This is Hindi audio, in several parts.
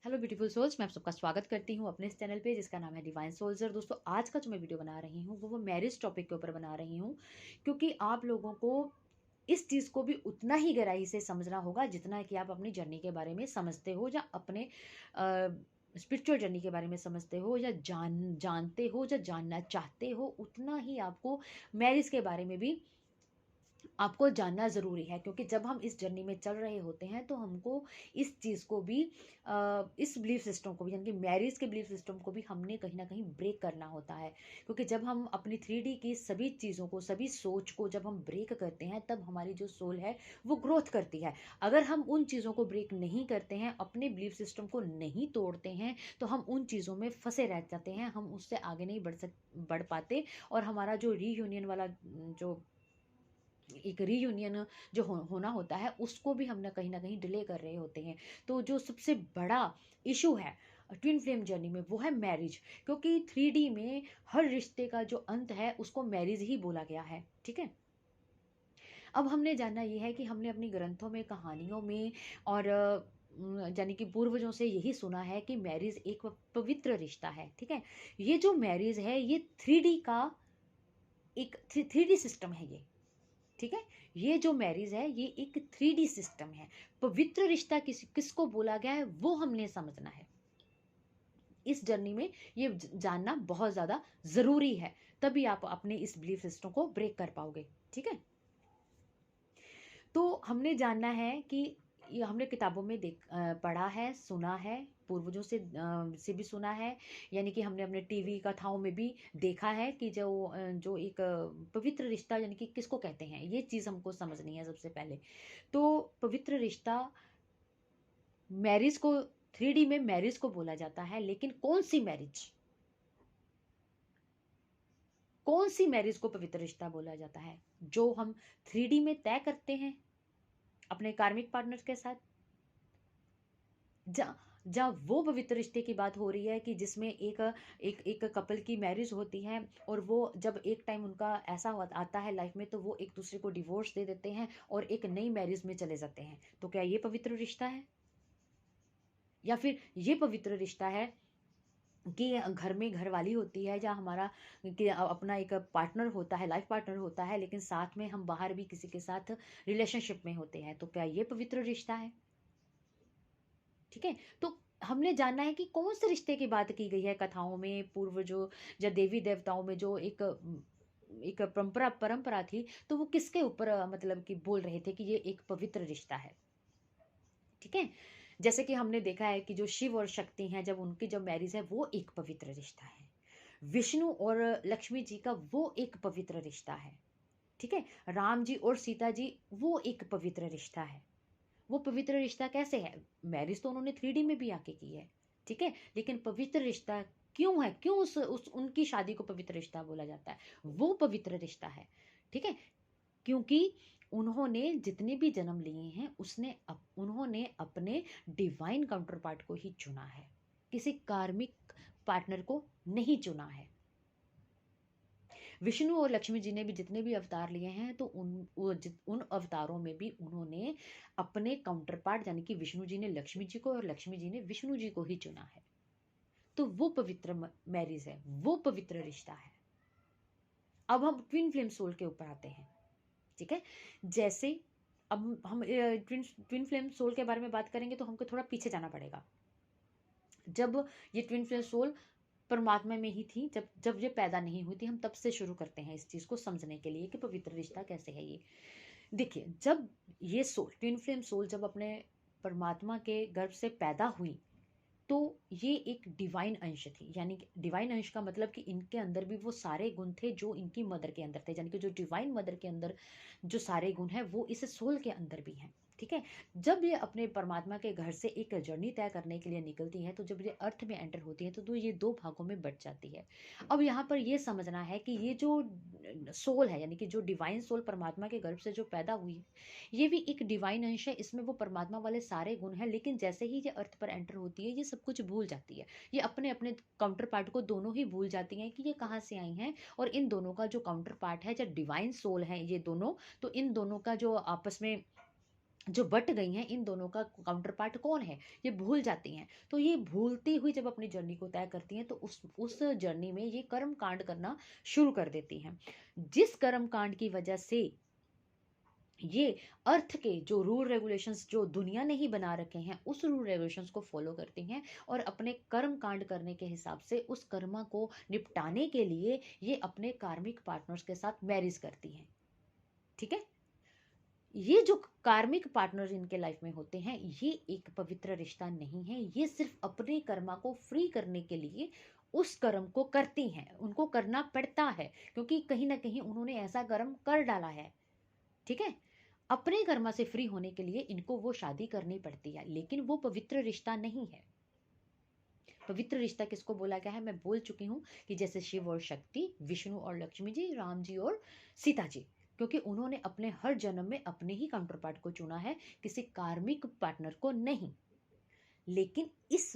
हेलो ब्यूटीफुल सोल्स, मैं आप सबका स्वागत करती हूँ अपने इस चैनल पे जिसका नाम है डिवाइन सोल्जर। दोस्तों, आज का जो मैं वीडियो बना रही हूँ वो मैरिज टॉपिक के ऊपर बना रही हूँ, क्योंकि आप लोगों को इस चीज़ को भी उतना ही गहराई से समझना होगा जितना कि आप अपनी जर्नी के बारे में समझते हो, या अपने स्पिरिचुअल जर्नी के बारे में समझते हो, या जानते हो, या जानना चाहते हो। उतना ही आपको मैरिज के बारे में भी आपको जानना ज़रूरी है, क्योंकि जब हम इस जर्नी में चल रहे होते हैं तो हमको इस चीज़ को भी इस बिलीफ सिस्टम को भी, यानी कि मैरिज के बिलीफ सिस्टम को भी हमने कहीं ना कहीं ब्रेक करना होता है। क्योंकि जब हम अपनी 3D की सभी चीज़ों को, सभी सोच को जब हम ब्रेक करते हैं, तब हमारी जो सोल है वो ग्रोथ करती है। अगर हम उन चीज़ों को ब्रेक नहीं करते हैं, अपने बिलीफ सिस्टम को नहीं तोड़ते हैं, तो हम उन चीज़ों में फंसे रह जाते हैं, हम उससे आगे नहीं बढ़ पाते। और हमारा जो रीयूनियन वाला जो एक रीयूनियन जो होना होता है, उसको भी हम ना कहीं डिले कर रहे होते हैं। तो जो सबसे बड़ा इशू है ट्विन फ्लेम जर्नी में, वो है मैरिज। क्योंकि 3D में हर रिश्ते का जो अंत है उसको मैरिज ही बोला गया है। ठीक है। अब हमने जानना ये है कि हमने अपनी ग्रंथों में, कहानियों में और यानी कि पूर्वजों से यही सुना है कि मैरिज एक पवित्र रिश्ता है। ठीक है। ये जो मैरिज है ये 3D का एक 3D सिस्टम है ये। ठीक है। ये जो मैरिज है ये एक 3D सिस्टम है। पवित्र रिश्ता किसको बोला गया है वो हमने समझना है इस जर्नी में। ये जानना बहुत ज़्यादा ज़रूरी है, तभी आप अपने इस बिलीफ सिस्टम को ब्रेक कर पाओगे। ठीक है। तो हमने जानना है कि ये हमने किताबों में पढ़ा है, सुना है, पूर्वजों से भी सुना है। यानी कि हमने अपने टीवी कथाओं में भी देखा है कि जो एक पवित्र रिश्ता यानी कि किसको कहते हैं, ये चीज़ हमको समझनी है सबसे पहले। तो पवित्र रिश्ता मैरिज को, 3D में मैरिज को बोला जाता है, लेकिन कौन सी मैरिज, कौन सी मैरिज को पवित्र रिश्ता बोला जाता है? जो हम 3D में तय करते हैं अपने कार्मिक पार्टनर के साथ, जहाँ जहाँ वो पवित्र रिश्ते की बात हो रही है कि जिसमें एक एक एक कपल की मैरिज होती है, और वो जब एक टाइम उनका ऐसा आता है लाइफ में, तो वो एक दूसरे को डिवोर्स दे देते हैं और एक नई मैरिज में चले जाते हैं। तो क्या ये पवित्र रिश्ता है? या फिर ये पवित्र रिश्ता है कि घर में घरवाली होती है, या हमारा कि अपना एक पार्टनर होता है, लाइफ पार्टनर होता है, लेकिन साथ में हम बाहर भी किसी के साथ रिलेशनशिप में होते हैं? तो क्या ये पवित्र रिश्ता है? ठीक है। तो हमने जानना है कि कौन से रिश्ते की बात की गई है कथाओं में, पूर्वजों या देवी देवताओं में, जो एक परंपरा परंपरा थी, तो वो किसके ऊपर मतलब कि बोल रहे थे कि ये एक पवित्र रिश्ता है। ठीक है। जैसे कि हमने देखा है कि जो शिव और शक्ति हैं, जब उनकी जब मैरिज है, वो एक पवित्र रिश्ता है। विष्णु और लक्ष्मी जी का वो एक पवित्र रिश्ता है। ठीक है। राम जी और सीता जी, वो एक पवित्र रिश्ता है। वो पवित्र रिश्ता कैसे है? मैरिज तो उन्होंने 3D में भी आके की है। ठीक है। लेकिन पवित्र रिश्ता क्यों है? क्यों उस उनकी शादी को पवित्र रिश्ता बोला जाता है? वो पवित्र रिश्ता है। ठीक है। क्योंकि उन्होंने जितने भी जन्म लिए हैं, उन्होंने अपने डिवाइन काउंटर पार्ट को ही चुना है, किसी कार्मिक पार्टनर को नहीं चुना है। विष्णु और लक्ष्मी जी ने भी जितने भी अवतार लिए हैं, तो उन अवतारों में भी उन्होंने अपने काउंटर पार्ट, यानी कि विष्णु जी ने लक्ष्मी जी को और लक्ष्मी जी ने विष्णु जी को ही चुना है। तो वो पवित्र मैरिज है, वो पवित्र रिश्ता है। अब हम ट्विन फ्लेम सोल के ऊपर आते हैं। ठीक है। जैसे अब हम ट्विन फ्लेम सोल के बारे में बात करेंगे, तो हमको थोड़ा पीछे जाना पड़ेगा। जब ये ट्विन फ्लेम सोल परमात्मा में ही थी, जब जब ये पैदा नहीं हुई थी, हम तब से शुरू करते हैं इस चीज़ को समझने के लिए कि पवित्र रिश्ता कैसे है ये। देखिए, जब ये सोल, ट्विन फ्लेम सोल, जब अपने परमात्मा के गर्भ से पैदा हुई, तो ये एक डिवाइन अंश थी। यानी कि डिवाइन अंश का मतलब कि इनके अंदर भी वो सारे गुण थे जो इनकी मदर के अंदर थे, यानी कि जो डिवाइन मदर के अंदर जो सारे गुण हैं, वो इस सोल के अंदर भी हैं। ठीक है। जब ये अपने परमात्मा के घर से एक जर्नी तय करने के लिए निकलती है, तो जब ये अर्थ में एंटर होती है, तो ये दो भागों में बट जाती है। अब यहाँ पर ये समझना है कि ये जो सोल है, यानी कि जो डिवाइन सोल परमात्मा के गर्भ से जो पैदा हुई है, ये भी एक डिवाइन अंश है, इसमें वो परमात्मा वाले सारे गुण हैं। लेकिन जैसे ही ये अर्थ पर एंटर होती है, ये सब कुछ भूल जाती है। ये अपने अपने काउंटर पार्ट को दोनों ही भूल जाती हैं कि ये कहाँ से आई हैं। और इन दोनों का जो काउंटर पार्ट है, जो डिवाइन सोल है, ये दोनों, तो इन दोनों का जो आपस में जो बट गई हैं, इन दोनों का काउंटर पार्ट कौन है, ये भूल जाती हैं। तो ये भूलती हुई जब अपनी जर्नी को तय करती हैं तो उस जर्नी में ये कर्म कांड करना शुरू कर देती हैं, जिस कर्म कांड की वजह से ये अर्थ के जो रूल रेगुलेशंस जो दुनिया ने ही बना रखे हैं उस रूल रेगुलेशंस को फॉलो करती हैं और अपने कर्म कांड करने के हिसाब से उस कर्मा को निपटाने के लिए ये अपने कार्मिक पार्टनर्स के साथ मैरिज करती हैं। ठीक है, ये जो कार्मिक पार्टनर इनके लाइफ में होते हैं ये एक पवित्र रिश्ता नहीं है, ये सिर्फ अपने कर्मा को फ्री करने के लिए उस कर्म को करती हैं, उनको करना पड़ता है क्योंकि कहीं ना कहीं उन्होंने ऐसा कर्म कर डाला है। ठीक है, अपने कर्मा से फ्री होने के लिए इनको वो शादी करनी पड़ती है, लेकिन वो पवित्र रिश्ता नहीं है। पवित्र रिश्ता किसको बोला गया है मैं बोल चुकी हूँ कि जैसे शिव और शक्ति, विष्णु और लक्ष्मी जी, राम जी और सीता जी, क्योंकि उन्होंने अपने हर जन्म में अपने ही काउंटर पार्ट को चुना है, किसी कार्मिक पार्टनर को नहीं। लेकिन इस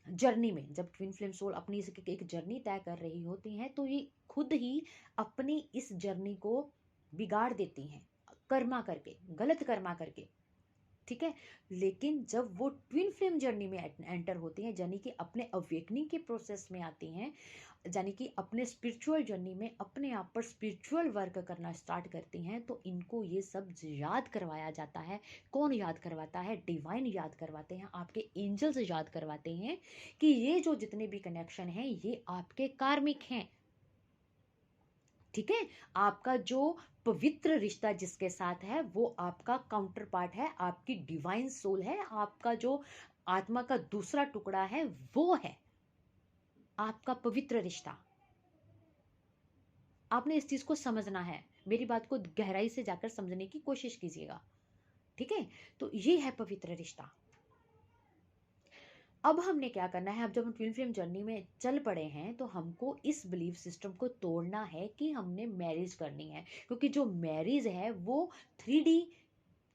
जर्नी में जब ट्विन फ्लेम सोल अपनी एक जर्नी तय कर रही होती हैं तो ये खुद ही अपनी इस जर्नी को बिगाड़ देती हैं, कर्मा करके, गलत कर्मा करके। ठीक है, लेकिन जब वो ट्विन फ्लेम जर्नी में एंटर होती हैं, यानी कि अपने अवेकनिंग के प्रोसेस में आती हैं, यानी कि अपने स्पिरिचुअल जर्नी में अपने आप पर स्पिरिचुअल वर्क करना स्टार्ट करती हैं, तो इनको ये सब याद करवाया जाता है। कौन याद करवाता है? डिवाइन याद करवाते हैं, आपके एंजल्स याद करवाते हैं कि ये जो जितने भी कनेक्शन हैं ये आपके कार्मिक हैं। ठीक है, आपका जो पवित्र रिश्ता जिसके साथ है वो आपका काउंटर पार्ट है, आपकी डिवाइन सोल है, आपका जो आत्मा का दूसरा टुकड़ा है वो है आपका पवित्र रिश्ता। आपने इस चीज को समझना है, मेरी बात को गहराई से जाकर समझने की कोशिश कीजिएगा। ठीक है, तो ये है पवित्र रिश्ता। अब हमने क्या करना है, अब जब हम ट्विन फ्लेम जर्नी में चल पड़े हैं तो हमको इस बिलीफ सिस्टम को तोड़ना है कि हमने मैरिज करनी है, क्योंकि जो मैरिज है वो 3D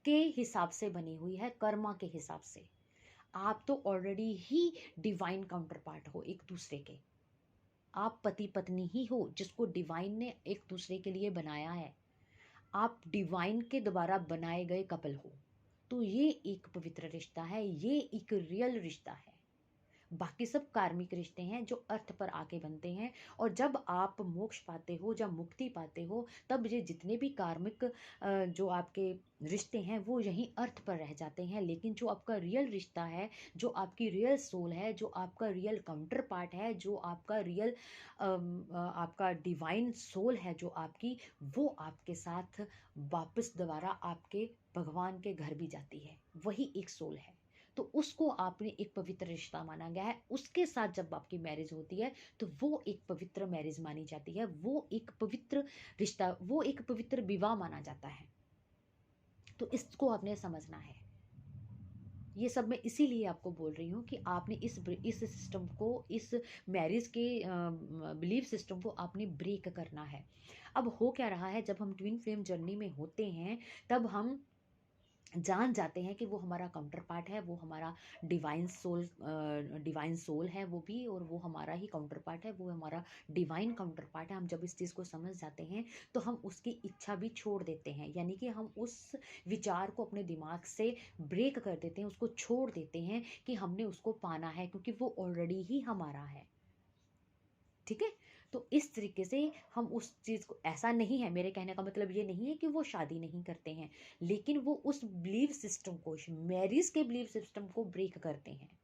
के हिसाब से बनी हुई है, कर्मा के हिसाब से। आप तो ऑलरेडी ही डिवाइन काउंटर पार्ट हो एक दूसरे के, आप पति पत्नी ही हो जिसको डिवाइन ने एक दूसरे के लिए बनाया है, आप डिवाइन के द्वारा बनाए गए कपल हो। तो ये एक पवित्र रिश्ता है, ये एक रियल रिश्ता है। बाकी सब कार्मिक रिश्ते हैं जो अर्थ पर आके बनते हैं, और जब आप मोक्ष पाते हो, जब मुक्ति पाते हो, तब ये जितने भी कार्मिक जो आपके रिश्ते हैं वो यहीं अर्थ पर रह जाते हैं। लेकिन जो आपका रियल रिश्ता है, जो आपकी रियल सोल है, जो आपका रियल काउंटर पार्ट है, जो आपका रियल आपका डिवाइन सोल है जो आपकी, वो आपके साथ वापस दोबारा आपके भगवान के घर भी जाती है, वही एक सोल है। तो उसको आपने एक पवित्र रिश्ता माना गया है, उसके साथ जब आपकी मैरिज होती है तो वो एक पवित्र मैरिज मानी जाती है, वो एक पवित्र रिश्ता, वो एक पवित्र विवाह माना जाता है। तो इसको आपने समझना है। ये सब मैं इसीलिए आपको बोल रही हूँ कि आपने इस सिस्टम को, इस मैरिज के बिलीफ सिस्टम को आपने ब्रेक करना है। अब हो क्या रहा है, जब हम ट्विन फ्लेम जर्नी में होते हैं तब हम जान जाते हैं कि वो हमारा काउंटर पार्ट है, वो हमारा डिवाइन सोल है वो भी, और वो हमारा ही काउंटर पार्ट है, वो हमारा डिवाइन काउंटर पार्ट है। हम जब इस चीज़ को समझ जाते हैं तो हम उसकी इच्छा भी छोड़ देते हैं, यानी कि हम उस विचार को अपने दिमाग से ब्रेक कर देते हैं, उसको छोड़ देते हैं कि हमने उसको पाना है, क्योंकि वो ऑलरेडी ही हमारा है। ठीक है, तो इस तरीके से हम उस चीज़ को, ऐसा नहीं है, मेरे कहने का मतलब ये नहीं है कि वो शादी नहीं करते हैं, लेकिन वो उस बिलीव सिस्टम को, मैरिज के बिलीव सिस्टम को ब्रेक करते हैं।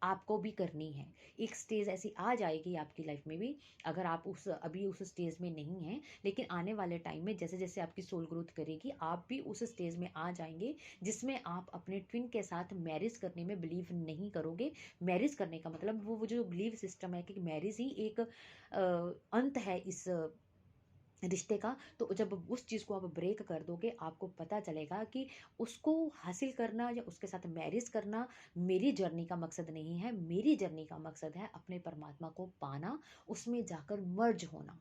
आपको भी करनी है। एक स्टेज ऐसी आ जाएगी आपकी लाइफ में भी, अगर आप अभी उस स्टेज में नहीं हैं, लेकिन आने वाले टाइम में जैसे जैसे आपकी सोल ग्रोथ करेगी आप भी उस स्टेज में आ जाएंगे जिसमें आप अपने ट्विन के साथ मैरिज करने में बिलीव नहीं करोगे। मैरिज करने का मतलब वो जो बिलीव सिस्टम है कि मैरिज ही एक अंत है इस रिश्ते का, तो जब उस चीज़ को आप ब्रेक कर दोगे आपको पता चलेगा कि उसको हासिल करना या उसके साथ मैरिज करना मेरी जर्नी का मकसद नहीं है। मेरी जर्नी का मकसद है अपने परमात्मा को पाना, उसमें जाकर मर्ज होना।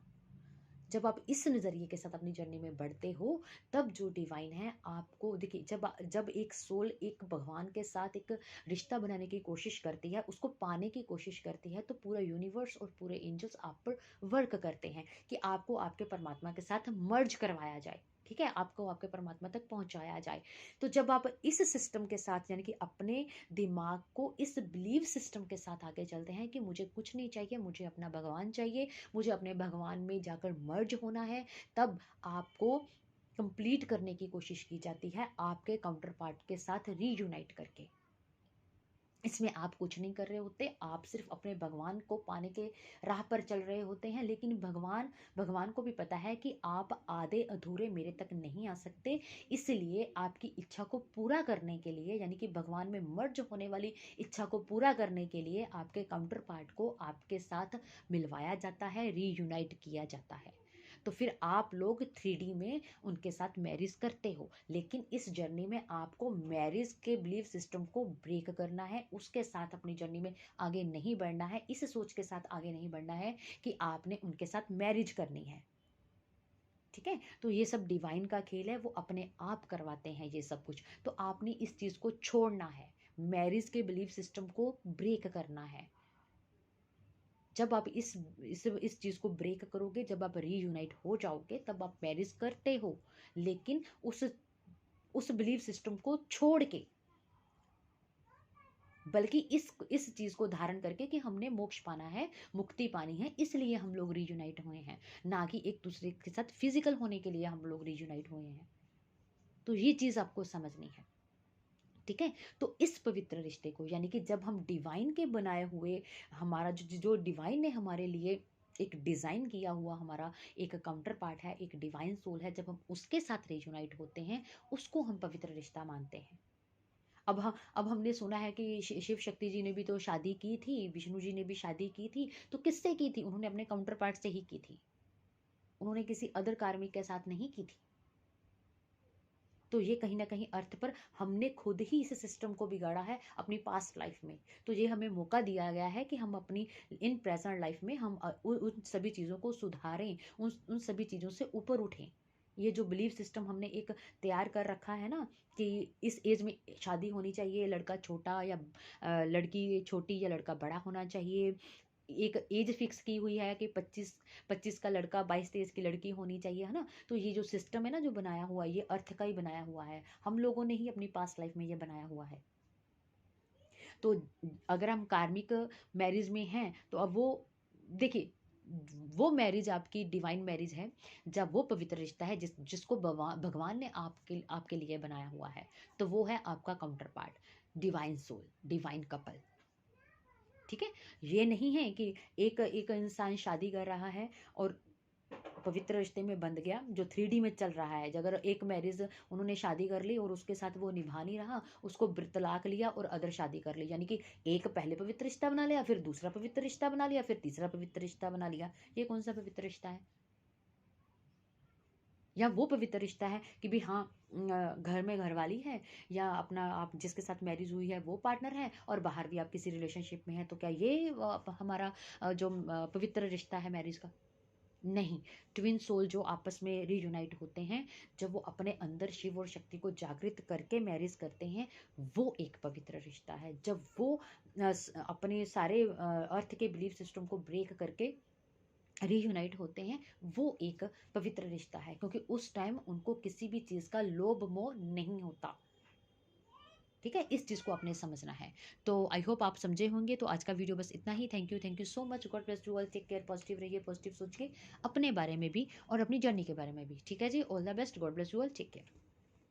जब आप इस नज़रिए के साथ अपनी जर्नी में बढ़ते हो तब जो डिवाइन है आपको, देखिए, जब एक सोल एक भगवान के साथ एक रिश्ता बनाने की कोशिश करती है, उसको पाने की कोशिश करती है, तो पूरा यूनिवर्स और पूरे एंजल्स आप पर वर्क करते हैं कि आपको आपके परमात्मा के साथ मर्ज करवाया जाए। ठीक है, आपको आपके परमात्मा तक पहुंचाया जाए। तो जब आप इस सिस्टम के साथ, यानी कि अपने दिमाग को इस बिलीव सिस्टम के साथ आगे चलते हैं कि मुझे कुछ नहीं चाहिए, मुझे अपना भगवान चाहिए, मुझे अपने भगवान में जाकर मर्ज होना है, तब आपको कंप्लीट करने की कोशिश की जाती है आपके काउंटर पार्ट के साथ रीयूनाइट करके। इसमें आप कुछ नहीं कर रहे होते, आप सिर्फ अपने भगवान को पाने के राह पर चल रहे होते हैं। लेकिन भगवान को भी पता है कि आप आधे अधूरे मेरे तक नहीं आ सकते, इसलिए आपकी इच्छा को पूरा करने के लिए, यानी कि भगवान में मर्ज होने वाली इच्छा को पूरा करने के लिए आपके काउंटर पार्ट को आपके साथ मिलवाया जाता है, रीयूनाइट किया जाता है। तो फिर आप लोग 3D में उनके साथ मैरिज करते हो। लेकिन इस जर्नी में आपको मैरिज के बिलीफ सिस्टम को ब्रेक करना है, उसके साथ अपनी जर्नी में आगे नहीं बढ़ना है, इस सोच के साथ आगे नहीं बढ़ना है कि आपने उनके साथ मैरिज करनी है। ठीक है, तो ये सब डिवाइन का खेल है, वो अपने आप करवाते हैं ये सब कुछ। तो आपने इस चीज को छोड़ना है, मैरिज के बिलीफ सिस्टम को ब्रेक करना है। जब आप इस चीज को ब्रेक करोगे, जब आप रीयूनाइट हो जाओगे, तब आप मैरिज करते हो, लेकिन उस बिलीफ सिस्टम को छोड़ के, बल्कि इस चीज को धारण करके कि हमने मोक्ष पाना है, मुक्ति पानी है, इसलिए हम लोग रीयूनाइट हुए हैं, ना कि एक दूसरे के साथ फिजिकल होने के लिए हम लोग रीयूनाइट हुए हैं। तो ये चीज आपको समझनी है। ठीक है, तो इस पवित्र रिश्ते को, यानी कि जब हम डिवाइन के बनाए हुए, हमारा जो डिवाइन ने हमारे लिए एक डिजाइन किया हुआ हमारा एक काउंटर पार्ट है, एक डिवाइन सोल है, जब हम उसके साथ रेजुनाइट होते हैं, उसको हम पवित्र रिश्ता मानते हैं। अब हमने सुना है कि शिव शक्ति जी ने भी तो शादी की थी, विष्णु जी ने भी शादी की थी, तो किससे की थी? उन्होंने अपने काउंटर पार्ट से ही की थी, उन्होंने किसी अदर कार्मिक के साथ नहीं की थी। तो ये कहीं ना कहीं अर्थ पर हमने खुद ही इस सिस्टम को बिगाड़ा है अपनी पास्ट लाइफ में। तो ये हमें मौका दिया गया है कि हम अपनी इन प्रेजेंट लाइफ में हम उन सभी चीज़ों को सुधारें, उन सभी चीज़ों से ऊपर उठें। ये जो बिलीफ सिस्टम हमने एक तैयार कर रखा है ना, कि इस एज में शादी होनी चाहिए, लड़का छोटा या लड़की छोटी या लड़का बड़ा होना चाहिए, एक एज फिक्स की हुई है कि 25 का लड़का 22-23 की लड़की होनी चाहिए, है ना। तो ये जो सिस्टम है ना, जो बनाया हुआ है, ये अर्थ का ही बनाया हुआ है, हम लोगों ने ही अपनी पास्ट लाइफ में ये बनाया हुआ है। तो अगर हम कार्मिक मैरिज में हैं, तो अब वो देखिए, वो मैरिज आपकी डिवाइन मैरिज है, जब वो पवित्र रिश्ता है जिसको भगवान ने आपके लिए बनाया हुआ है, तो वो है आपका counterpart, divine soul, divine couple. ठीक है, ये नहीं है कि एक एक इंसान शादी कर रहा है और पवित्र रिश्ते में बंध गया, जो 3D में चल रहा है। अगर एक मैरिज उन्होंने शादी कर ली और उसके साथ वो निभा नहीं रहा, उसको तलाक लिया और अदर शादी कर ली, यानी कि एक पहले पवित्र रिश्ता बना लिया, फिर दूसरा पवित्र रिश्ता बना लिया, फिर तीसरा पवित्र रिश्ता बना लिया, ये कौन सा पवित्र रिश्ता है? या वो पवित्र रिश्ता है कि भी हाँ, घर में घरवाली है, या अपना आप जिसके साथ मैरिज हुई है वो पार्टनर है, और बाहर भी आप किसी रिलेशनशिप में है, तो क्या ये हमारा जो पवित्र रिश्ता है मैरिज का? नहीं। ट्विन सोल जो आपस में रीयूनाइट होते हैं, जब वो अपने अंदर शिव और शक्ति को जागृत करके मैरिज करते हैं, वो एक पवित्र रिश्ता है। जब वो अपने सारे अर्थ के बिलीफ सिस्टम को ब्रेक करके रीयूनाइट होते हैं, वो एक पवित्र रिश्ता है, क्योंकि उस टाइम उनको किसी भी चीज़ का लोभ मोह नहीं होता। ठीक है, इस चीज़ को आपने समझना है। तो आई होप आप समझे होंगे। तो आज का वीडियो बस इतना ही। Thank you so much. God bless you all. Take care, positive रहिए, पॉजिटिव सोच के अपने बारे में भी और अपनी जर्नी के बारे में भी। ठीक है जी, all the best. God bless you all. Take care.